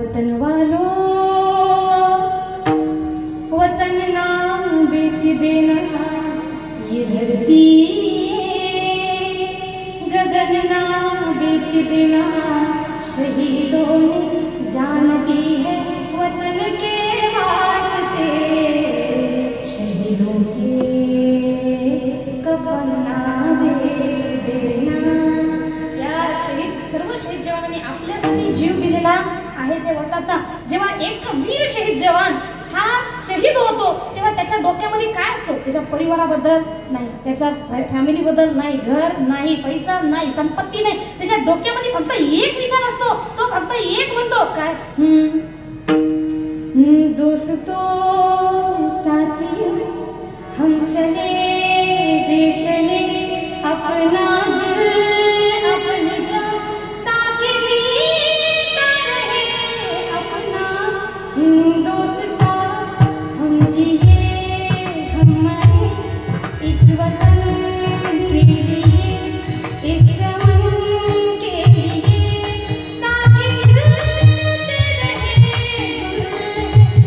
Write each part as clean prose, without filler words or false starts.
वतन वालों, वतन ना बेच देना, ये धरती गगन ना बेच देना, शहीदों ने जान दी है वतन के वास्ते, शहीदों के कफन ना बेच देना। या शहीद सर्व शहीद जवानांनी आपल्यासाठी जीव दिलेला आहे ते म्हणतात ना, जेव्हा एक वीर शहीद जवान हा शहीद होतो तेव्हा त्याच्या डोक्यामध्ये काय असतो? त्याच्या परिवाराबद्दल नाही, त्याच्या फॅमिली बद्दल नाही, घर नाही, पैसा नाही, संपत्ती नाही, त्याच्या डोक्यामध्ये फक्त एक विचार असतो, तो फक्त एक म्हणतो काय, दोस्तों साथियों हम चले दे चले अपना दिल अपनी जान, ताकि जीता रहे अपना हिंदुस्तान, हम जिए हम मरे इस वतन के लिए, इस चमन के लिए, ताकि खिलते रहे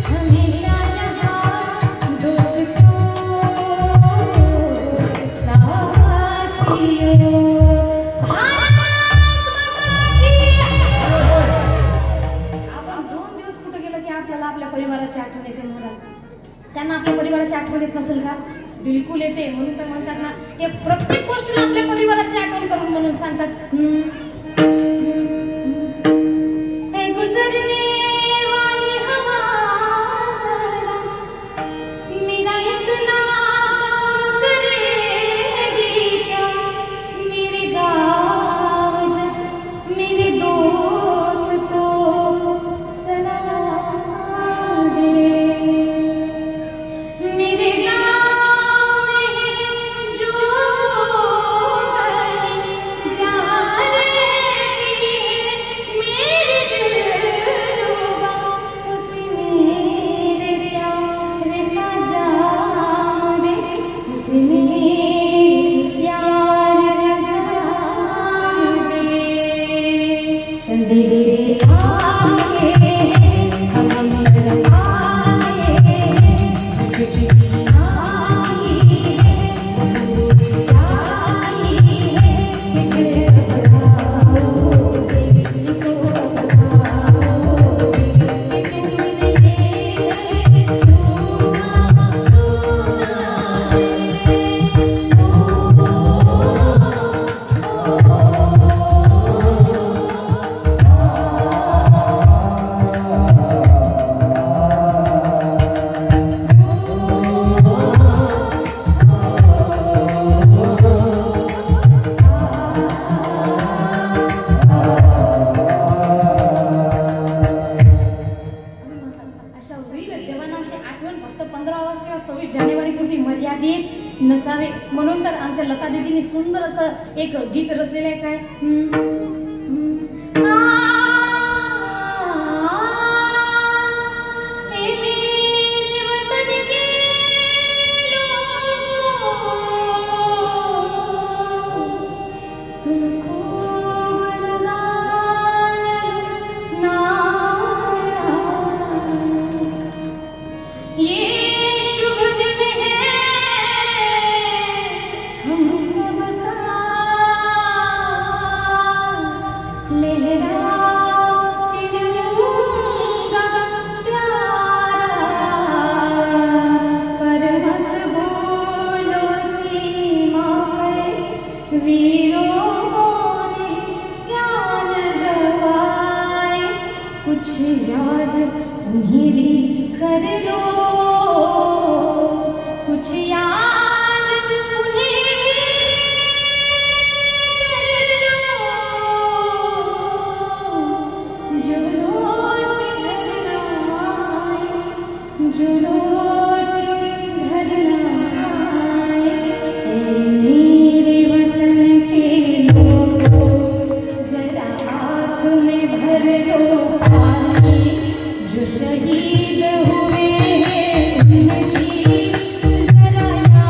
हमेशा जहां दोस्तों साथियों। आपल्याला आपल्या परिवाराची आठवण येते महाराज, त्यांना आपल्या परिवाराची आठवण येत नसेल का? बिलकुल येते, म्हणून तर म्हणतात ना, ते प्रत्येक गोष्टीला आपल्या परिवाराची आठवण करून म्हणून सांगतात, हे गुजरने वाली हवा जरा मेरा इतना काम करेगी क्या, मेरे गाँव मेरे दोस्त को सलाम दे, मेरे गाँव में जो जहाँ रहती है मेरे दिलरुबा, उसे मेरे प्यार का जाम दे, उसे मेरे प्यार का जाम दे। संदेश आगे हम आगे चिट्ठी आई जाई है, बताओगे तो बताओगे तुमने सुना सुना अशा वीर जवानांची आठवण फक्त 15 ऑगस्ट किंवा 26 जानेवारी पुरती मर्यादित नसावे, म्हणून तर आमच्या लता दीदींनी सुंदर असं एक गीत रचलेलं आहे, काय याद उन्हें भी कर लो, कुछ याद उन्हें भी कर लो, जो लौट घर ना आए, जो लौट घर ना आए, मेरे वतन के लोगों जरा आँख में भर लो जो शहीद हुए हैं उनकी जरा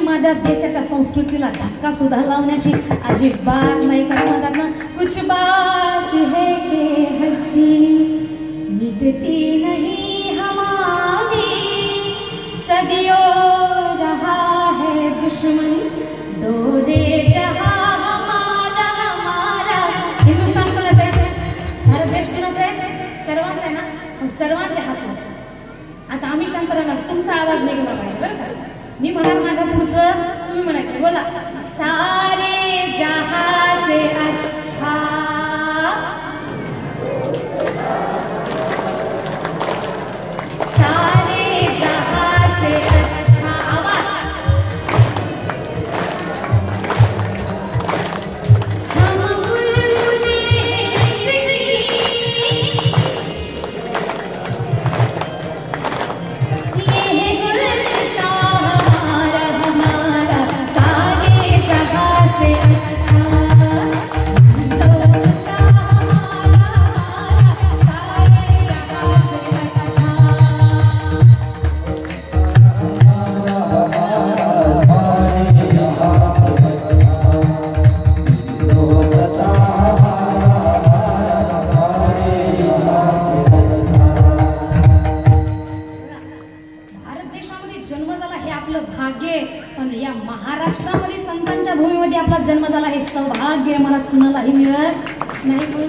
माझ्या देशाच्या संस्कृतीला धक्का सुद्धा लावण्याची अजिबात नाही का म्हणतात ना, कुछ बात है के हस्ती मिटती नहीं हमारी, सदियों रहा है दुश्मन दोरे जहां हमारा हमारा। हिंदुस्थान कोणाचं आहे, भारत देश कोणाचा आहे, सर्वांचा आहे ना, मग सर्वांच्या हातात। आता आम्ही शांत राहणार, तुमचा आवाज निघाला पाहिजे बरं का। मी म्हणणार माझ्या पुढचं, तुम्ही म्हणायचं, बोला सारे जहां से अच्छा, सारे जहां से अच्छा। आवाज हम बुलबुले ये गुलस्ता हमारा हमारा, सारे जहां से अच्छा, दोस्ता हमारा हमारा, सारे जहां से अच्छा। भारत देशामध्ये जन्म झाला हे आपलं भाग्य आहे, पण या महाराष्ट्रामध्ये संतांच्या भूमीमध्ये आपला जन्म झाला हे सौभाग्य मला कुणालाही मिळत नाही।